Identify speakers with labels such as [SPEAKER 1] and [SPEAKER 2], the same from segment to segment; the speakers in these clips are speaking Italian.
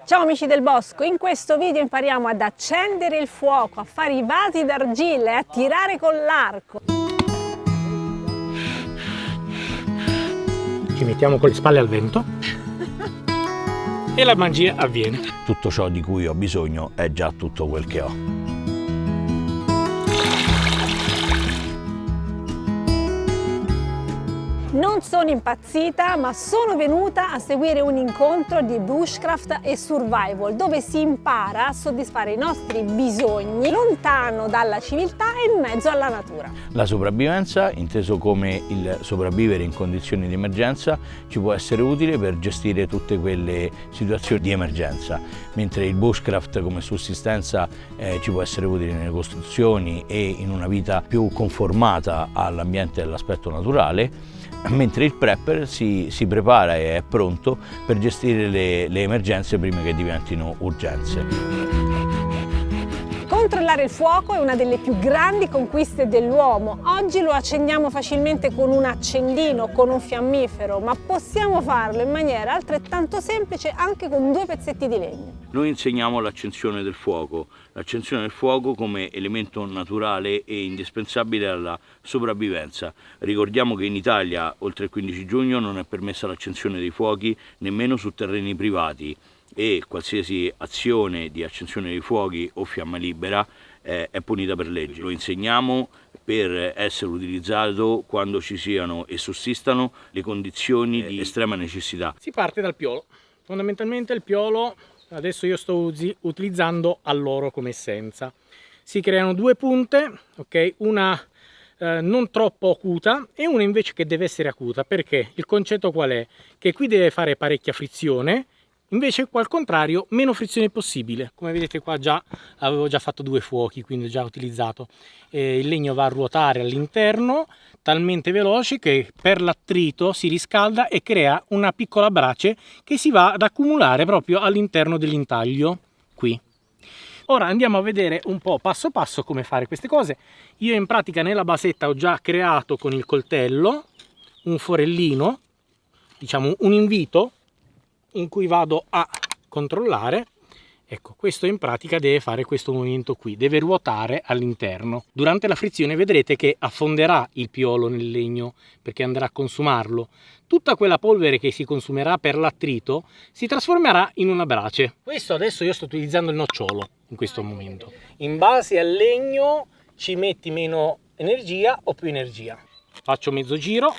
[SPEAKER 1] Ciao amici del bosco, in questo video impariamo ad accendere il fuoco, a fare i vasi d'argilla e a tirare con l'arco.
[SPEAKER 2] Ci mettiamo con le spalle al vento e la magia avviene.
[SPEAKER 3] Tutto ciò di cui ho bisogno è già tutto quel che ho.
[SPEAKER 1] Non sono impazzita, ma sono venuta a seguire un incontro di bushcraft e survival, dove si impara a soddisfare i nostri bisogni lontano dalla civiltà e in mezzo alla natura.
[SPEAKER 3] La sopravvivenza, inteso come il sopravvivere in condizioni di emergenza, ci può essere utile per gestire tutte quelle situazioni di emergenza, mentre il bushcraft come sussistenza ci può essere utile nelle costruzioni e in una vita più conformata all'ambiente e all'aspetto naturale, mentre il prepper si prepara e è pronto per gestire le emergenze prima che diventino urgenze.
[SPEAKER 1] Controllare il fuoco è una delle più grandi conquiste dell'uomo. Oggi lo accendiamo facilmente con un accendino, con un fiammifero, ma possiamo farlo in maniera altrettanto semplice anche con 2 pezzetti di legno.
[SPEAKER 3] Noi insegniamo l'accensione del fuoco come elemento naturale e indispensabile alla sopravvivenza. Ricordiamo che in Italia, oltre il 15 giugno, non è permessa l'accensione dei fuochi nemmeno su terreni privati e qualsiasi azione di accensione dei fuochi o fiamma libera è punita per legge. Lo insegniamo per essere utilizzato quando ci siano e sussistano le condizioni di estrema necessità.
[SPEAKER 2] Si parte dal piolo. Fondamentalmente il piolo adesso io sto utilizzando alloro come essenza. Si creano 2 punte, ok? Una non troppo acuta e una invece che deve essere acuta. Perché? Il concetto qual è? Che qui deve fare parecchia frizione, invece qua al contrario meno frizione possibile. Come vedete qua avevo già fatto 2 fuochi, quindi ho già utilizzato. Il legno va a ruotare all'interno talmente veloce che per l'attrito si riscalda e crea una piccola brace che si va ad accumulare proprio all'interno dell'intaglio qui. Ora andiamo a vedere un po' passo passo come fare queste cose. Io in pratica nella basetta ho già creato con il coltello un forellino, diciamo un invito in cui vado a controllare. Ecco, questo in pratica deve fare questo movimento qui, deve ruotare all'interno. Durante la frizione vedrete che affonderà il piolo nel legno perché andrà a consumarlo. Tutta quella polvere che si consumerà per l'attrito si trasformerà in una brace. Questo adesso io sto utilizzando il nocciolo in questo momento. In base al legno ci metti meno energia o più energia. Faccio mezzo giro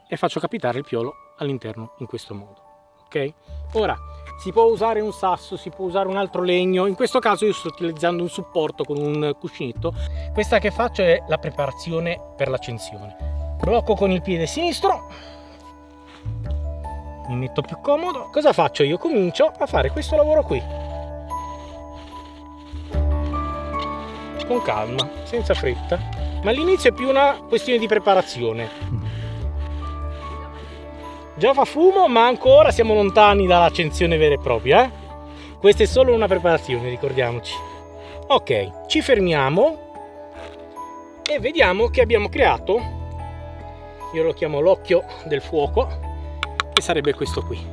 [SPEAKER 2] e faccio capitare il piolo all'interno in questo modo. Ok? Ora si può usare un sasso, si può usare un altro legno. In questo caso io sto utilizzando un supporto con un cuscinetto. Questa che faccio è la preparazione per l'accensione. Blocco con il piede sinistro, mi metto più comodo. Cosa faccio? Io comincio a fare questo lavoro qui con calma, senza fretta, ma all'inizio è più una questione di preparazione. Già fa fumo, ma ancora siamo lontani dall'accensione vera e propria. Questa è solo una preparazione, ricordiamoci. Ok, ci fermiamo e vediamo che abbiamo creato, io lo chiamo l'occhio del fuoco, che sarebbe questo qui.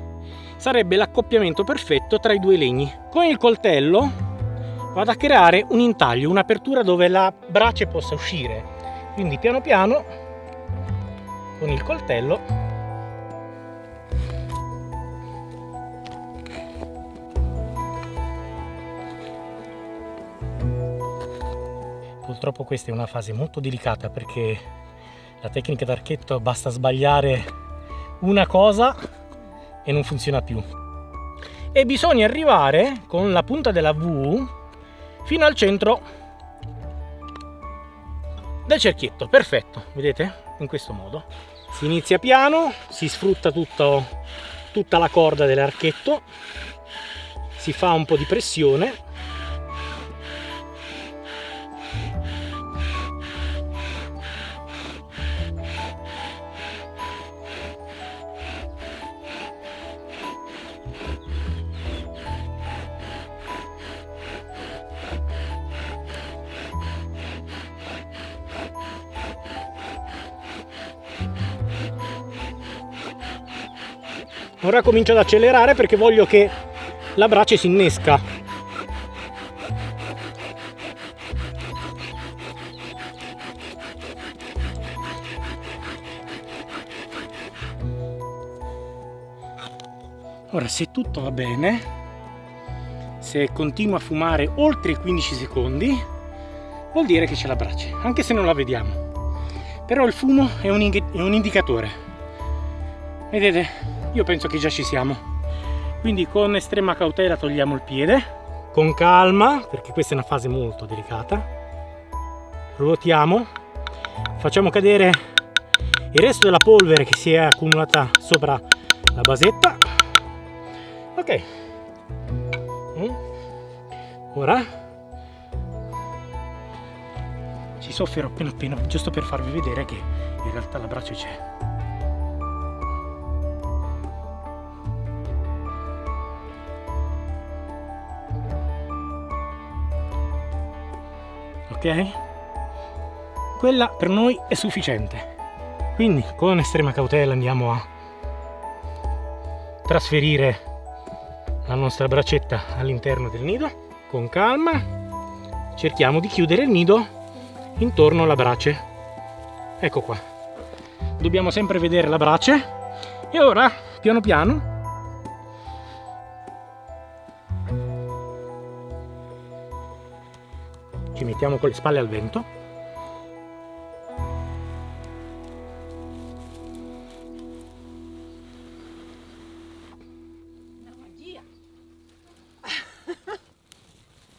[SPEAKER 2] Sarebbe l'accoppiamento perfetto tra i 2 legni. Con il coltello vado a creare un intaglio, un'apertura dove la brace possa uscire. Quindi piano piano, con il coltello, purtroppo questa è una fase molto delicata perché la tecnica d'archetto basta sbagliare una cosa e non funziona più. E bisogna arrivare con la punta della V fino al centro del cerchietto. Perfetto, vedete? In questo modo. Si inizia piano, si sfrutta tutta la corda dell'archetto, si fa un po' di pressione. Ora comincio ad accelerare perché voglio che la brace si innesca. Ora, se tutto va bene, se continua a fumare oltre i 15 secondi, vuol dire che c'è la brace, anche se non la vediamo. Però il fumo è un indicatore. Vedete? Io penso che già ci siamo. Quindi con estrema cautela togliamo il piede, con calma, perché questa è una fase molto delicata. Ruotiamo, facciamo cadere il resto della polvere che si è accumulata sopra la basetta. Ok. Ora ci soffierò appena giusto per farvi vedere che in realtà la brace c'è. Ok? Quella per noi è sufficiente. Quindi con estrema cautela andiamo a trasferire la nostra bracetta all'interno del nido. Con calma cerchiamo di chiudere il nido intorno alla brace. Ecco qua. Dobbiamo sempre vedere la brace. E ora, piano piano, ci mettiamo con le spalle al vento.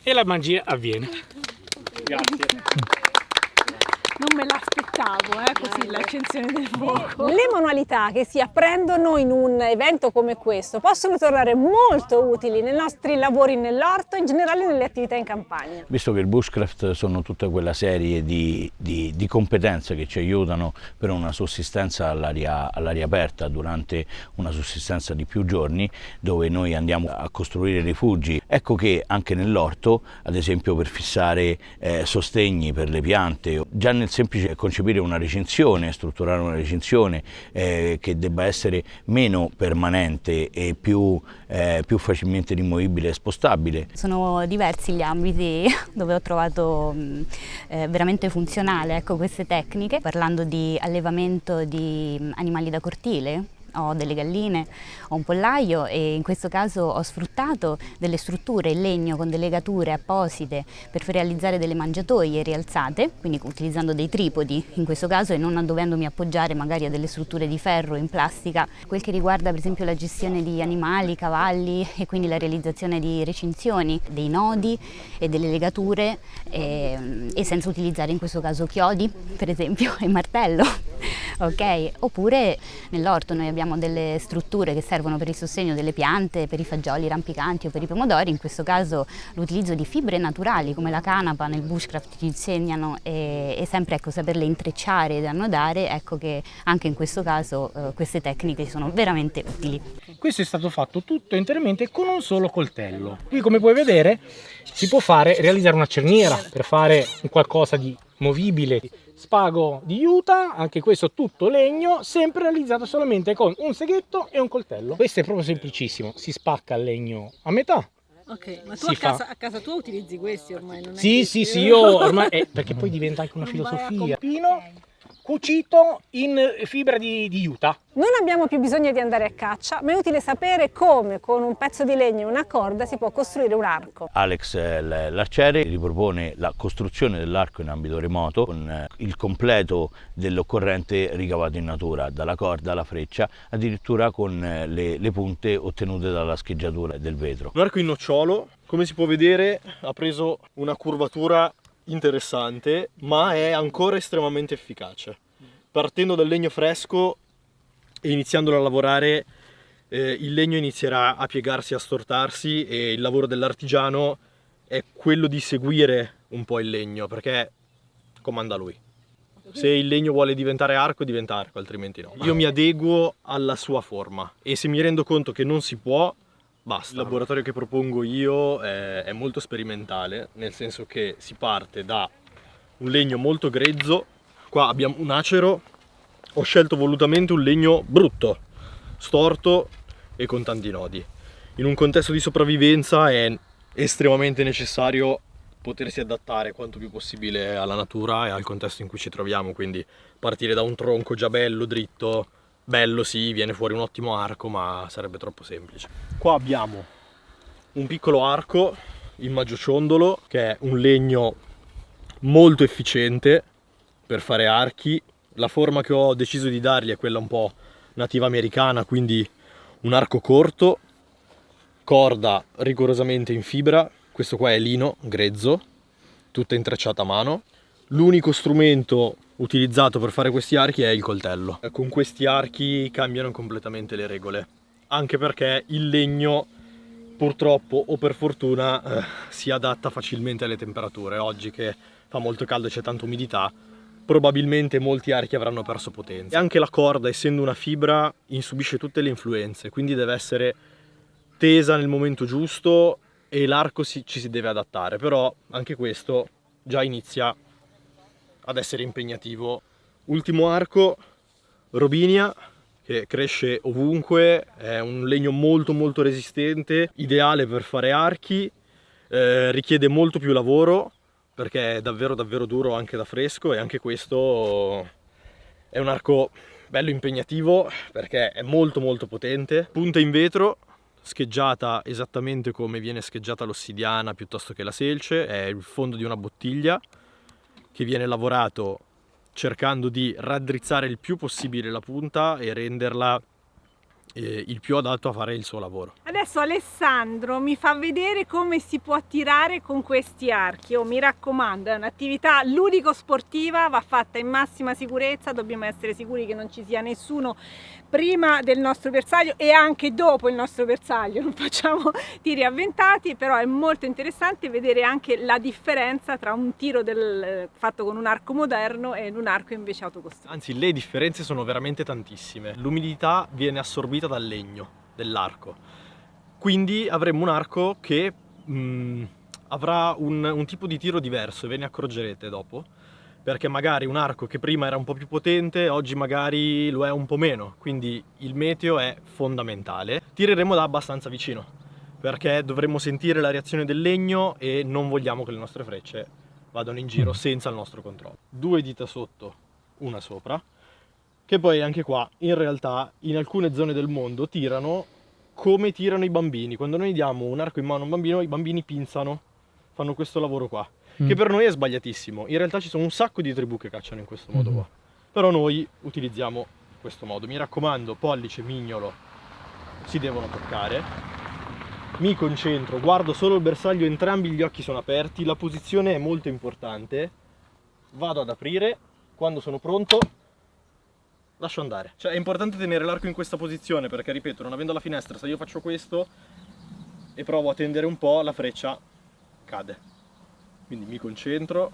[SPEAKER 2] E la magia avviene. Grazie.
[SPEAKER 1] Non me l'aspettavo, così l'accensione del fuoco. Le manualità che si apprendono in un evento come questo possono tornare molto utili nei nostri lavori nell'orto e in generale nelle attività in campagna.
[SPEAKER 3] Visto che il bushcraft sono tutta quella serie di competenze che ci aiutano per una sussistenza all'aria aperta durante una sussistenza di più giorni, dove noi andiamo a costruire rifugi, ecco che anche nell'orto, ad esempio per fissare sostegni per le piante, già nel semplice concepire una recinzione, strutturare una recinzione che debba essere meno permanente e più facilmente rimovibile e spostabile.
[SPEAKER 4] Sono diversi gli ambiti dove ho trovato veramente funzionale queste tecniche. Parlando di allevamento di animali da cortile, ho delle galline, ho un pollaio e in questo caso ho sfruttato delle strutture in legno con delle legature apposite per realizzare delle mangiatoie rialzate, quindi utilizzando dei tripodi in questo caso e non dovendomi appoggiare magari a delle strutture di ferro in plastica. Quel che riguarda per esempio la gestione di animali, cavalli e quindi la realizzazione di recinzioni, dei nodi e delle legature e senza utilizzare in questo caso chiodi per esempio e martello. Ok, oppure nell'orto noi abbiamo delle strutture che servono per il sostegno delle piante, per i fagioli rampicanti o per i pomodori, in questo caso l'utilizzo di fibre naturali come la canapa nel bushcraft ci insegnano e sempre saperle intrecciare ed annodare, ecco che anche in questo caso queste tecniche sono veramente utili.
[SPEAKER 2] Questo è stato fatto tutto interamente con un solo coltello. Qui come puoi vedere si può realizzare una cerniera per fare qualcosa di movibile. Spago di juta, anche questo tutto legno, sempre realizzato solamente con un seghetto e un coltello. Questo è proprio semplicissimo, si spacca il legno a metà.
[SPEAKER 1] Ok, ma tu a casa tua utilizzi questi ormai? Non è
[SPEAKER 2] Sì, io ormai, perché poi diventa anche una filosofia. Pino cucito in fibra di juta.
[SPEAKER 1] Non abbiamo più bisogno di andare a caccia, ma è utile sapere come con un pezzo di legno e una corda si può costruire un arco.
[SPEAKER 3] Alex, l'arciere, ripropone la costruzione dell'arco in ambito remoto con il completo dell'occorrente ricavato in natura, dalla corda alla freccia, addirittura con le punte ottenute dalla scheggiatura del vetro.
[SPEAKER 5] Un arco in nocciolo, come si può vedere, ha preso una curvatura interessante, ma è ancora estremamente efficace. Partendo dal legno fresco e iniziandolo a lavorare, il legno inizierà a piegarsi, a stortarsi e il lavoro dell'artigiano è quello di seguire un po' il legno, perché comanda lui. Se il legno vuole diventare arco, diventa arco, altrimenti no. Io mi adeguo alla sua forma e se mi rendo conto che non si può, basta. Il laboratorio che propongo io è molto sperimentale, nel senso che si parte da un legno molto grezzo. Qua abbiamo un acero, ho scelto volutamente un legno brutto, storto e con tanti nodi. in un contesto di sopravvivenza è estremamente necessario potersi adattare quanto più possibile alla natura e al contesto in cui ci troviamo, quindi partire da un tronco già bello, dritto, bello sì, viene fuori un ottimo arco, ma sarebbe troppo semplice. Qua abbiamo un piccolo arco in maggiociondolo, che è un legno molto efficiente per fare archi. La forma che ho deciso di dargli è quella un po' nativa americana, quindi un arco corto, corda rigorosamente in fibra. Questo qua è lino grezzo, tutta intrecciata a mano. L'unico strumento utilizzato per fare questi archi è il coltello. Con questi archi cambiano completamente le regole, anche perché il legno purtroppo o per fortuna si adatta facilmente alle temperature. Oggi che fa molto caldo e c'è tanta umidità, probabilmente molti archi avranno perso potenza. E anche la corda, essendo una fibra, subisce tutte le influenze, quindi deve essere tesa nel momento giusto e l'arco ci si deve adattare, però anche questo già inizia ad essere impegnativo. Ultimo arco, Robinia, che cresce ovunque, è un legno molto molto resistente, ideale per fare archi, richiede molto più lavoro perché è davvero davvero duro anche da fresco, e anche questo è un arco bello impegnativo perché è molto molto potente. Punta in vetro, scheggiata esattamente come viene scheggiata l'ossidiana piuttosto che la selce, è il fondo di una bottiglia che viene lavorato cercando di raddrizzare il più possibile la punta e renderla il più adatto a fare il suo lavoro.
[SPEAKER 1] Adesso Alessandro mi fa vedere come si può tirare con questi archi. Mi raccomando, è un'attività ludico-sportiva, va fatta in massima sicurezza, dobbiamo essere sicuri che non ci sia nessuno prima del nostro bersaglio e anche dopo il nostro bersaglio, non facciamo tiri avventati, però è molto interessante vedere anche la differenza tra un tiro fatto con un arco moderno e un arco invece autocostruito.
[SPEAKER 5] Anzi, le differenze sono veramente tantissime. L'umidità viene assorbita dal legno dell'arco, quindi avremo un arco che avrà un tipo di tiro diverso, e ve ne accorgerete dopo, perché magari un arco che prima era un po' più potente oggi magari lo è un po' meno, quindi il meteo è fondamentale. Tireremo da abbastanza vicino perché dovremo sentire la reazione del legno e non vogliamo che le nostre frecce vadano in giro senza il nostro controllo. 2 dita sotto, una sopra, che poi anche qua in realtà in alcune zone del mondo tirano come tirano i bambini. Quando noi diamo un arco in mano a un bambino, i bambini pinzano, fanno questo lavoro qua, che per noi è sbagliatissimo. In realtà ci sono un sacco di tribù che cacciano in questo modo qua, però noi utilizziamo questo modo. Mi raccomando, pollice, mignolo si devono toccare. Mi concentro, guardo solo il bersaglio, entrambi gli occhi sono aperti, la posizione è molto importante. Vado ad aprire, quando sono pronto lascio andare. Cioè è importante tenere l'arco in questa posizione perché, ripeto, non avendo la finestra, se io faccio questo e provo a tendere un po', la freccia cade. Quindi mi concentro.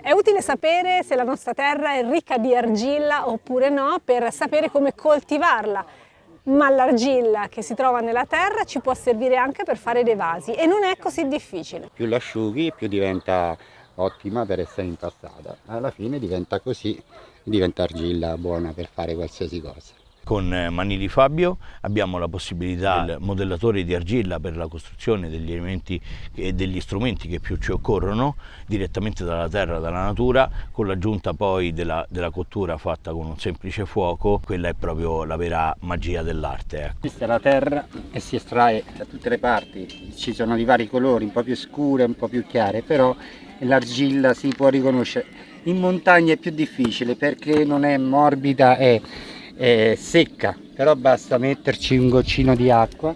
[SPEAKER 1] È utile sapere se la nostra terra è ricca di argilla oppure no per sapere come coltivarla, ma l'argilla che si trova nella terra ci può servire anche per fare dei vasi e non è così difficile.
[SPEAKER 6] Più l'asciughi più diventa ottima per essere impastata, alla fine diventa così, diventa argilla buona per fare qualsiasi cosa.
[SPEAKER 3] Con Manili Fabio abbiamo la possibilità del modellatore di argilla per la costruzione degli elementi e degli strumenti che più ci occorrono direttamente dalla terra, dalla natura, con l'aggiunta poi della cottura fatta con un semplice fuoco. Quella è proprio la vera magia dell'arte.
[SPEAKER 6] Questa è la terra che si estrae da tutte le parti, ci sono di vari colori, un po' più scure, un po' più chiare, però l'argilla si può riconoscere. In montagna è più difficile perché non è morbida, è secca, però basta metterci un goccino di acqua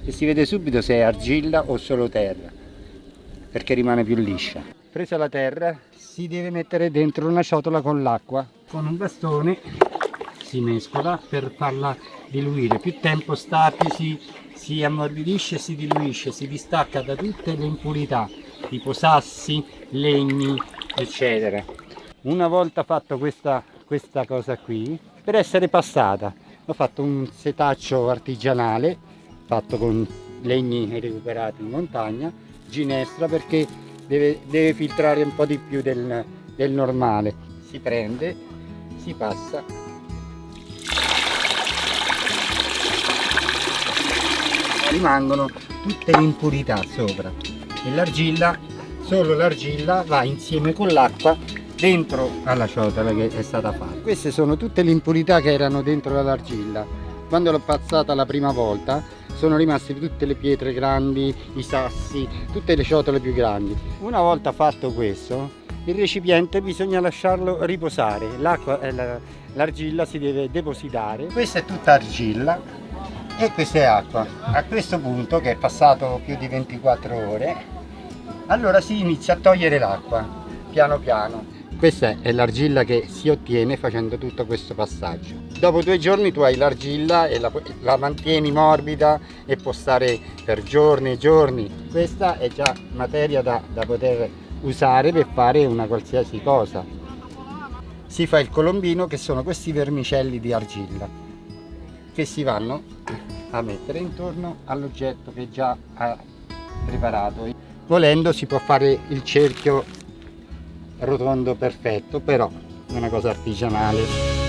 [SPEAKER 6] e si vede subito se è argilla o solo terra, perché rimane più liscia. Presa la terra si deve mettere dentro una ciotola con l'acqua, con un bastone si mescola per farla diluire. Più tempo sta più si ammorbidisce e si diluisce, si distacca da tutte le impurità tipo sassi, legni eccetera. Una volta fatto questa cosa qui, per essere passata ho fatto un setaccio artigianale fatto con legni recuperati in montagna, ginestra, perché deve filtrare un po' di più del normale. Si prende, si passa rimangono tutte le impurità sopra e l'argilla, solo l'argilla va insieme con l'acqua dentro alla ciotola che è stata fatta. Queste sono tutte le impurità che erano dentro l'argilla. Quando l'ho passata la prima volta sono rimaste tutte le pietre grandi, i sassi, tutte le ciotole più grandi. Una volta fatto questo, il recipiente bisogna lasciarlo riposare, l'argilla si deve depositare. Questa è tutta argilla e questa è acqua. A questo punto, che è passato più di 24 ore, allora si inizia a togliere l'acqua, piano piano. Questa è l'argilla che si ottiene facendo tutto questo passaggio. Dopo 2 giorni tu hai l'argilla e la mantieni morbida e può stare per giorni e giorni. Questa è già materia da poter usare per fare una qualsiasi cosa. Si fa il colombino, che sono questi vermicelli di argilla che si vanno a mettere intorno all'oggetto che già ha preparato. Volendo si può fare il cerchio rotondo perfetto, però è una cosa artigianale.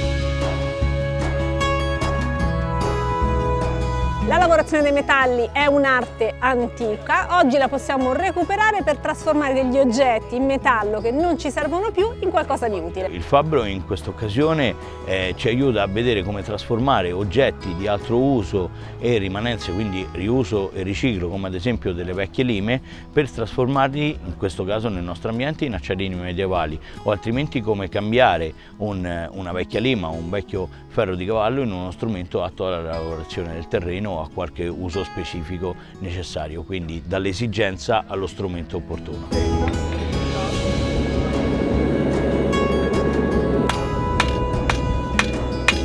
[SPEAKER 1] La lavorazione dei metalli è un'arte antica, oggi la possiamo recuperare per trasformare degli oggetti in metallo che non ci servono più in qualcosa di utile.
[SPEAKER 3] Il fabbro in questa occasione ci aiuta a vedere come trasformare oggetti di altro uso e rimanenze, quindi riuso e riciclo, come ad esempio delle vecchie lime, per trasformarli, in questo caso nel nostro ambiente, in acciarini medievali, o altrimenti come cambiare una vecchia lima o un vecchio ferro di cavallo in uno strumento atto alla lavorazione del terreno o a qualche uso specifico necessario, quindi dall'esigenza allo strumento opportuno.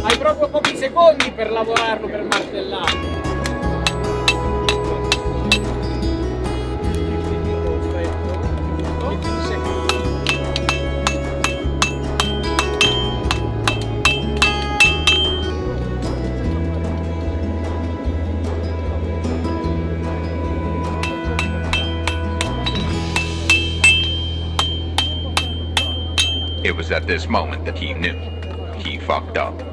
[SPEAKER 2] Hai proprio pochi secondi per lavorarlo, per martellarlo.
[SPEAKER 7] It was at this moment that he knew he fucked up.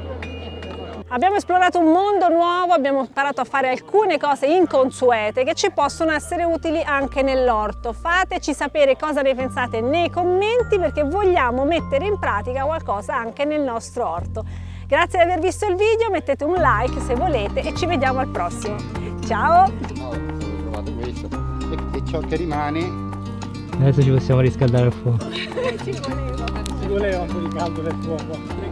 [SPEAKER 1] Abbiamo esplorato un mondo nuovo, abbiamo imparato a fare alcune cose inconsuete che ci possono essere utili anche nell'orto. Fateci sapere cosa ne pensate nei commenti, perché vogliamo mettere in pratica qualcosa anche nel nostro orto. Grazie di aver visto il video, mettete un like se volete e ci vediamo al prossimo. Ciao!
[SPEAKER 6] Ho trovato questo e ciò che rimane.
[SPEAKER 8] Adesso ci possiamo riscaldare al fuoco.
[SPEAKER 2] Ci voleva un po' di caldo del fuoco.